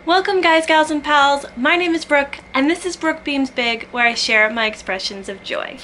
Welcome guys, gals, and pals. My name is Brooke, and this is Brooke Beams Big, where I share my expressions of joy.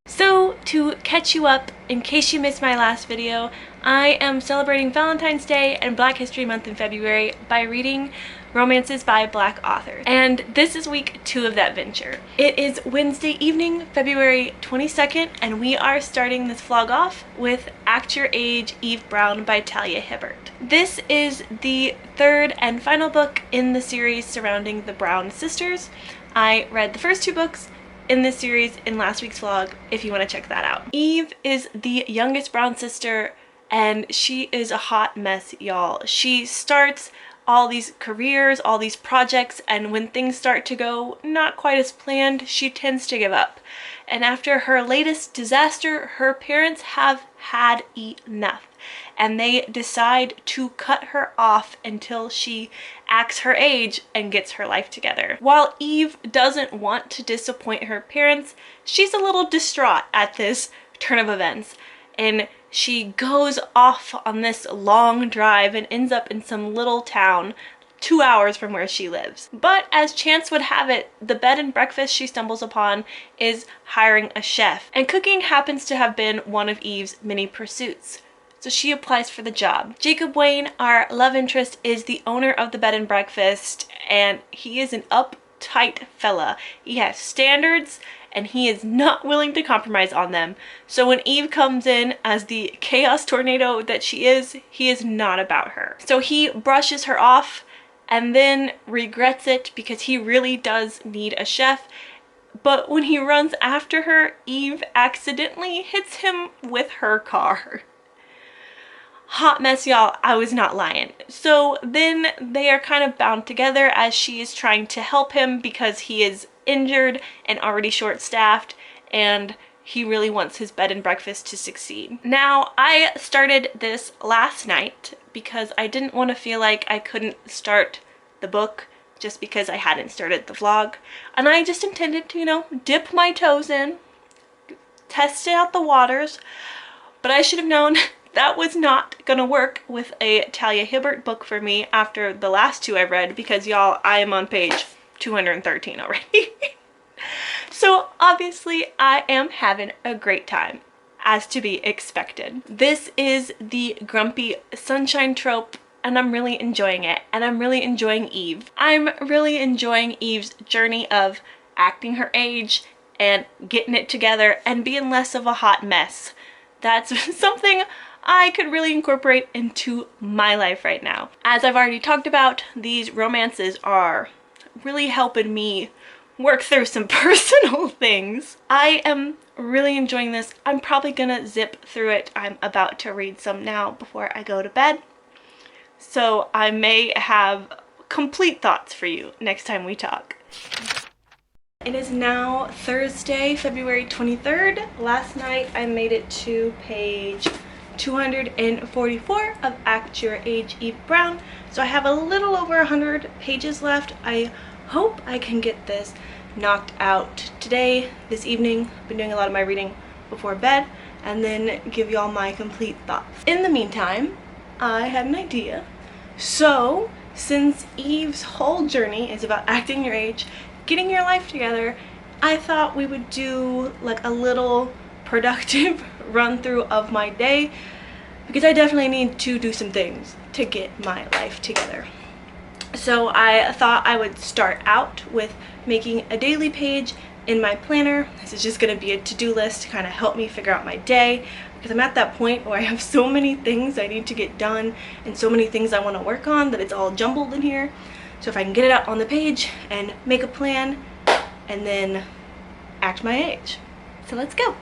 So, to catch you up, in case you missed my last video, I am celebrating Valentine's Day and Black History Month in February by reading romances by Black authors. And this is week 2 of that venture. It is Wednesday evening, February 22nd, and we are starting this vlog off with Act Your Age, Eve Brown by Talia Hibbert. This is the third and final book in the series surrounding the Brown sisters. I read the first 2 books in this series in last week's vlog if you want to check that out. Eve is the youngest Brown sister and she is a hot mess, y'all. She starts all these careers, all these projects, and when things start to go not quite as planned, she tends to give up. And after her latest disaster, her parents have had enough and they decide to cut her off until she acts her age and gets her life together. While Eve doesn't want to disappoint her parents, she's a little distraught at this turn of events, and she goes off on this long drive and ends up in some little town 2 hours from where she lives. But as chance would have it, the bed and breakfast she stumbles upon is hiring a chef, and cooking happens to have been one of Eve's many pursuits. So she applies for the job. Jacob Wayne, our love interest, is the owner of the bed and breakfast, and he is an uptight fella. He has standards and he is not willing to compromise on them. So when Eve comes in as the chaos tornado that she is, he is not about her. So he brushes her off and then regrets it because he really does need a chef. But when he runs after her, Eve accidentally hits him with her car. Hot mess, y'all. I was not lying. So then they are kind of bound together as she is trying to help him because he is injured and already short-staffed, and he really wants his bed and breakfast to succeed. Now, I started this last night because I didn't want to feel like I couldn't start the book just because I hadn't started the vlog, and I just intended to, you know, dip my toes in, test out the waters, but I should have known that was not gonna work with a Talia Hibbert book for me after the last 2 I've read, because y'all, I am on page 213 already. So obviously I am having a great time, as to be expected. This is the grumpy sunshine trope and I'm really enjoying it, and I'm really enjoying Eve. I'm really enjoying Eve's journey of acting her age and getting it together and being less of a hot mess. That's something I could really incorporate into my life right now. As I've already talked about, these romances are really helping me work through some personal things. I am really enjoying this. I'm probably gonna zip through it. I'm about to read some now before I go to bed. So I may have complete thoughts for you next time we talk. It is now Thursday, February 23rd. Last night I made it to page 244 of Act Your Age, Eve Brown. So I have a little over 100 pages left. I hope I can get this knocked out today, this evening. I've been doing a lot of my reading before bed, and then give y'all my complete thoughts. In the meantime, I had an idea. So since Eve's whole journey is about acting your age, getting your life together, I thought we would do like a little productive run through of my day, because I definitely need to do some things to get my life together. So I thought I would start out with making a daily page in my planner. This is just going to be a to-do list to kind of help me figure out my day, because I'm at that point where I have so many things I need to get done and so many things I want to work on that it's all jumbled in here. So if I can get it out on the page and make a plan and then act my age. So let's go.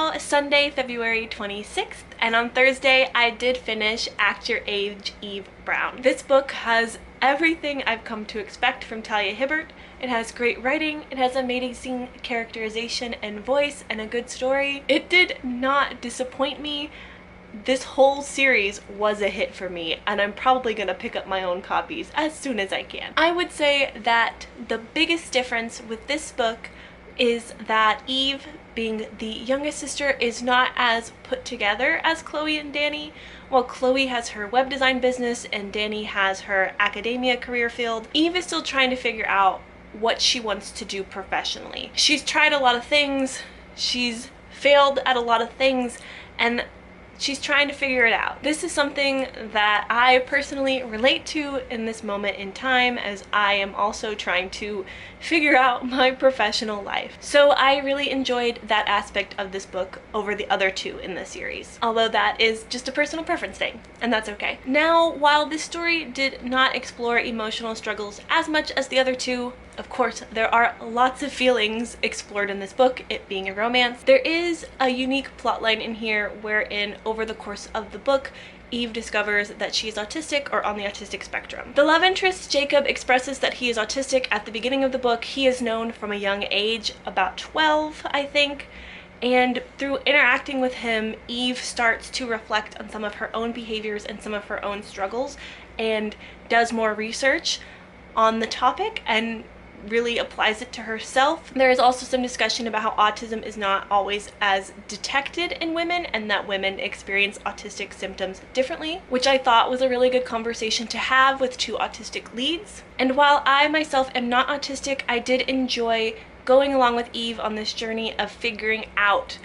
now Sunday, February 26th, and on Thursday I did finish Act Your Age, Eve Brown. This book has everything I've come to expect from Talia Hibbert. It has great writing, it has amazing characterization and voice, and a good story. It did not disappoint me. This whole series was a hit for me, and I'm probably gonna pick up my own copies as soon as I can. I would say that the biggest difference with this book is that Eve, being the youngest sister, is not as put together as Chloe and Danny. While Chloe has her web design business and Danny has her academia career field, Eve is still trying to figure out what she wants to do professionally. She's tried a lot of things, she's failed at a lot of things, and she's trying to figure it out. This is something that I personally relate to in this moment in time, as I am also trying to figure out my professional life. So I really enjoyed that aspect of this book over the other two in the series, although that is just a personal preference thing, and that's okay. Now, while this story did not explore emotional struggles as much as the other two, of course, there are lots of feelings explored in this book, it being a romance. There is a unique plotline in here wherein, over the course of the book, Eve discovers that she is autistic or on the autistic spectrum. The love interest, Jacob, expresses that he is autistic at the beginning of the book. He is known from a young age, about 12, I think. And through interacting with him, Eve starts to reflect on some of her own behaviors and some of her own struggles, and does more research on the topic and really applies it to herself. There is also some discussion about how autism is not always as detected in women, and that women experience autistic symptoms differently, which I thought was a really good conversation to have with two autistic leads. And while I myself am not autistic, I did enjoy going along with Eve on this journey of figuring out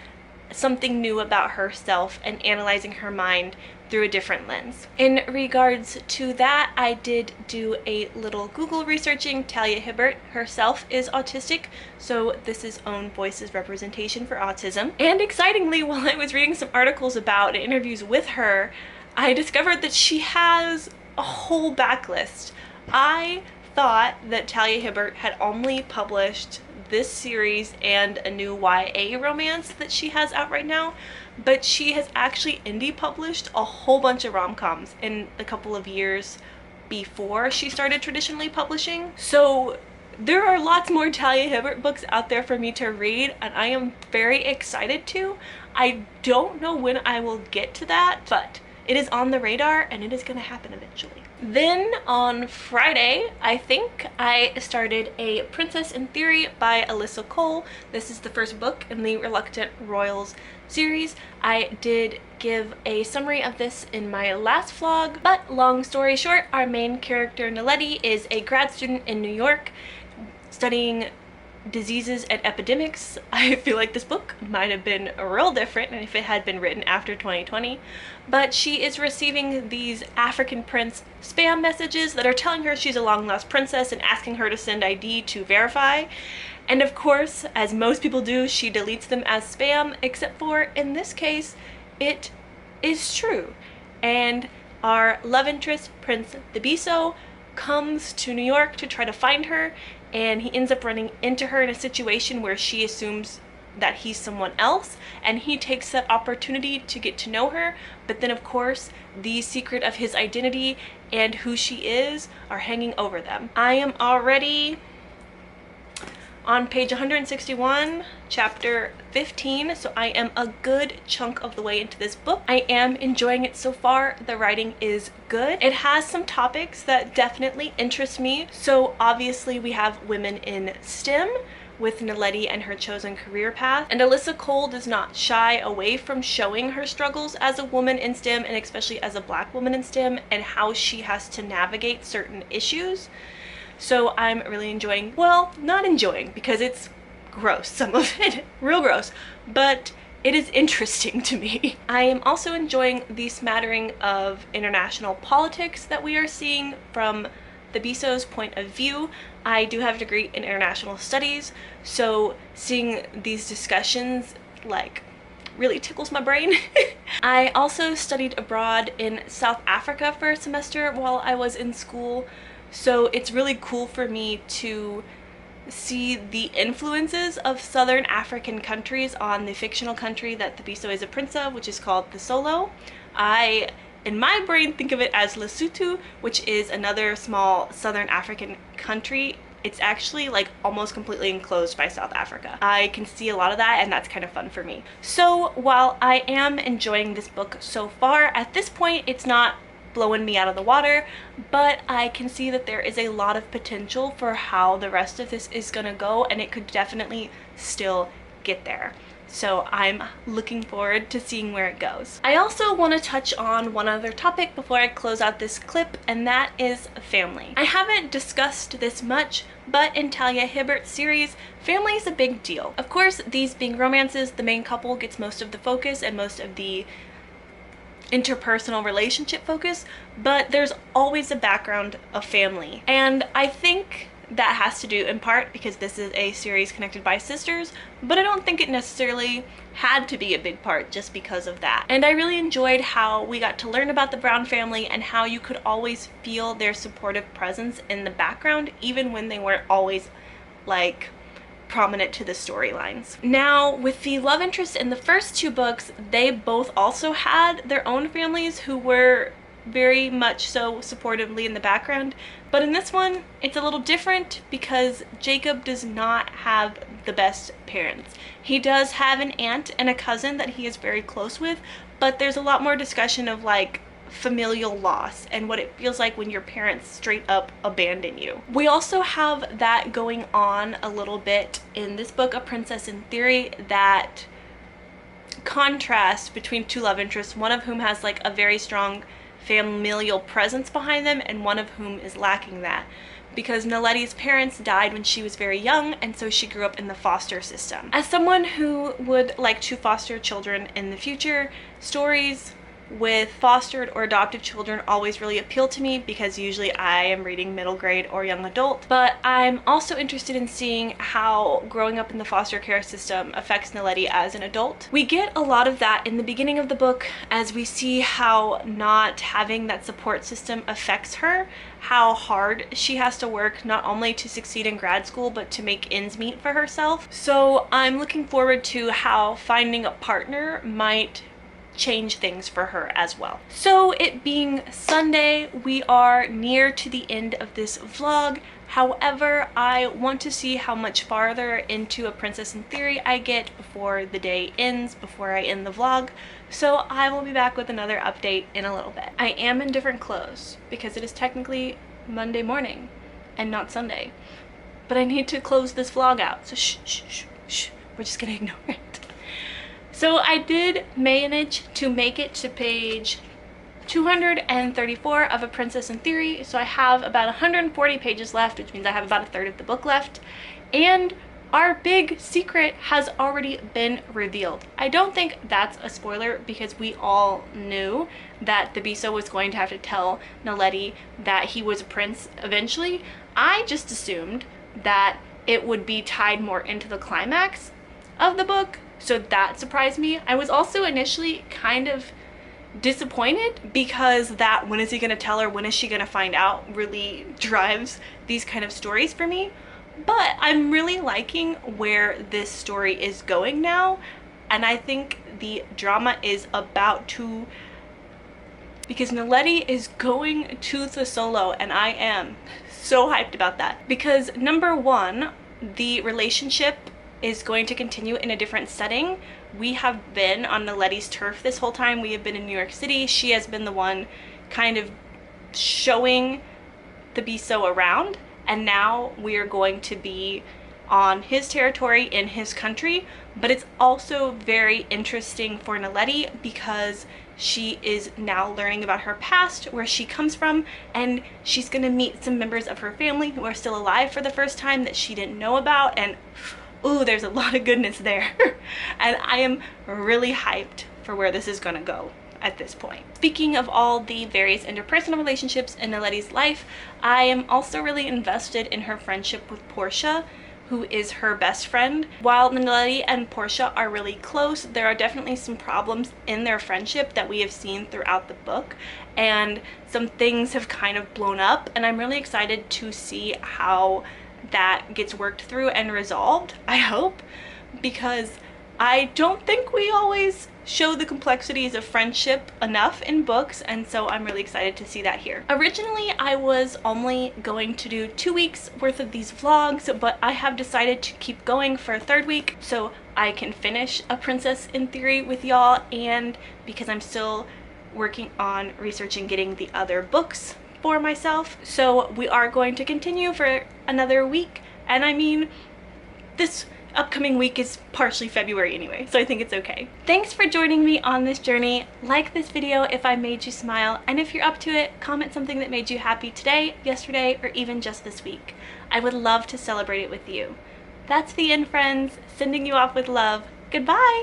something new about herself and analyzing her mind through a different lens. In regards to that, I did do a little Google researching. Talia Hibbert herself is autistic, so this is Own Voices representation for autism. And excitingly, while I was reading some articles about and interviews with her, I discovered that she has a whole backlist. I thought that Talia Hibbert had only published this series and a new YA romance that she has out right now, but she has actually indie published a whole bunch of rom-coms in a couple of years before she started traditionally publishing. So there are lots more Talia Hibbert books out there for me to read, and I am very excited to. I don't know when I will get to that, but it is on the radar and it is going to happen eventually. Then on Friday, I think, I started A Princess in Theory by Alyssa Cole. This is the first book in the Reluctant Royals series. I did give a summary of this in my last vlog, but long story short, our main character Naledi is a grad student in New York studying diseases and epidemics. I feel like this book might have been real different if it had been written after 2020, but she is receiving these African prince spam messages that are telling her she's a long-lost princess and asking her to send ID to verify. And of course, as most people do, she deletes them as spam, except for in this case, it is true. And our love interest, Prince Thabiso, comes to New York to try to find her, and he ends up running into her in a situation where she assumes that he's someone else, and he takes that opportunity to get to know her. But then of course, the secret of his identity and who she is are hanging over them. I am already on page 161, chapter 15, so I am a good chunk of the way into this book. I am enjoying it so far. The writing is good. It has some topics that definitely interest me. So obviously we have women in STEM with Naledi and her chosen career path, and Alyssa Cole does not shy away from showing her struggles as a woman in STEM, and especially as a Black woman in STEM, and how she has to navigate certain issues. So I'm really enjoying, well, not enjoying because it's gross, some of it, real gross, but it is interesting to me. I am also enjoying the smattering of international politics that we are seeing from Thabiso's point of view. I do have a degree in international studies, so seeing these discussions like really tickles my brain. I also studied abroad in South Africa for a semester while I was in school, so it's really cool for me to see the influences of Southern African countries on the fictional country that the Biso is a prince of, which is called the Solo. I, in my brain, think of it as Lesotho, which is another small Southern African country. It's actually like almost completely enclosed by South Africa. I can see a lot of that, and that's kind of fun for me. So while I am enjoying this book so far, at this point it's not blowing me out of the water, but I can see that there is a lot of potential for how the rest of this is gonna go, and it could definitely still get there. So I'm looking forward to seeing where it goes. I also want to touch on one other topic before I close out this clip, and that is family. I haven't discussed this much, but in Talia Hibbert's series, family is a big deal. Of course, these being romances, the main couple gets most of the focus and most of the interpersonal relationship focus, but there's always a background of family. And I think that has to do in part because this is a series connected by sisters, but I don't think it necessarily had to be a big part just because of that. And I really enjoyed how we got to learn about the Brown family and how you could always feel their supportive presence in the background, even when they weren't always like prominent to the storylines. Now, with the love interest in the first two books, they both also had their own families who were very much so supportively in the background, but in this one it's a little different because Jacob does not have the best parents. He does have an aunt and a cousin that he is very close with, but there's a lot more discussion of like familial loss and what it feels like when your parents straight up abandon you. We also have that going on a little bit in this book, A Princess in Theory, that contrast between two love interests, one of whom has like a very strong familial presence behind them and one of whom is lacking that, because Naletti's parents died when she was very young, and so she grew up in the foster system. As someone who would like to foster children in the future, stories with fostered or adopted children always really appeal to me because usually I am reading middle grade or young adult, but I'm also interested in seeing how growing up in the foster care system affects Naletti as an adult. We get a lot of that in the beginning of the book as we see how not having that support system affects her, how hard she has to work not only to succeed in grad school but to make ends meet for herself. So I'm looking forward to how finding a partner might change things for her as well. So it being Sunday, we are near to the end of this vlog. However, I want to see how much farther into A Princess in Theory I get before the day ends, before I end the vlog. So I will be back with another update in a little bit. I am in different clothes because it is technically Monday morning and not Sunday. But I need to close this vlog out, so shh, shh, shh, shh. We're just gonna ignore it. So I did manage to make it to page 234 of A Princess in Theory, so I have about 140 pages left, which means I have about a third of the book left, and our big secret has already been revealed. I don't think that's a spoiler because we all knew that the Biso was going to have to tell Naletti that he was a prince eventually. I just assumed that it would be tied more into the climax of the book, so that surprised me. I was also initially kind of disappointed because that when is he gonna tell her, when is she gonna find out, really drives these kind of stories for me. But I'm really liking where this story is going now, and I think the drama is about to, because Naletti is going to the Solo, and I am so hyped about that because number one, the relationship is going to continue in a different setting. We have been on Naletti's turf this whole time. We have been in New York City. She has been the one kind of showing the Biso around, and now we are going to be on his territory in his country. But it's also very interesting for Naletti because she is now learning about her past, where she comes from, and she's gonna meet some members of her family who are still alive for the first time that she didn't know about, and ooh, there's a lot of goodness there. And I am really hyped for where this is gonna go at this point. Speaking of all the various interpersonal relationships in Naletti's life, I am also really invested in her friendship with Portia, who is her best friend. While Naletti and Portia are really close, there are definitely some problems in their friendship that we have seen throughout the book, and some things have kind of blown up, and I'm really excited to see how that gets worked through and resolved, I hope, because I don't think we always show the complexities of friendship enough in books, and so I'm really excited to see that here. Originally, I was only going to do 2 weeks worth of these vlogs, but I have decided to keep going for a third week so I can finish A Princess in Theory with y'all, and because I'm still working on researching getting the other books for myself. So we are going to continue for another week, and I mean, this upcoming week is partially February anyway, so I think it's okay. Thanks for joining me on this journey. Like this video if I made you smile, and if you're up to it, comment something that made you happy today, yesterday, or even just this week. I would love to celebrate it with you. That's the end, friends. Sending you off with love. Goodbye!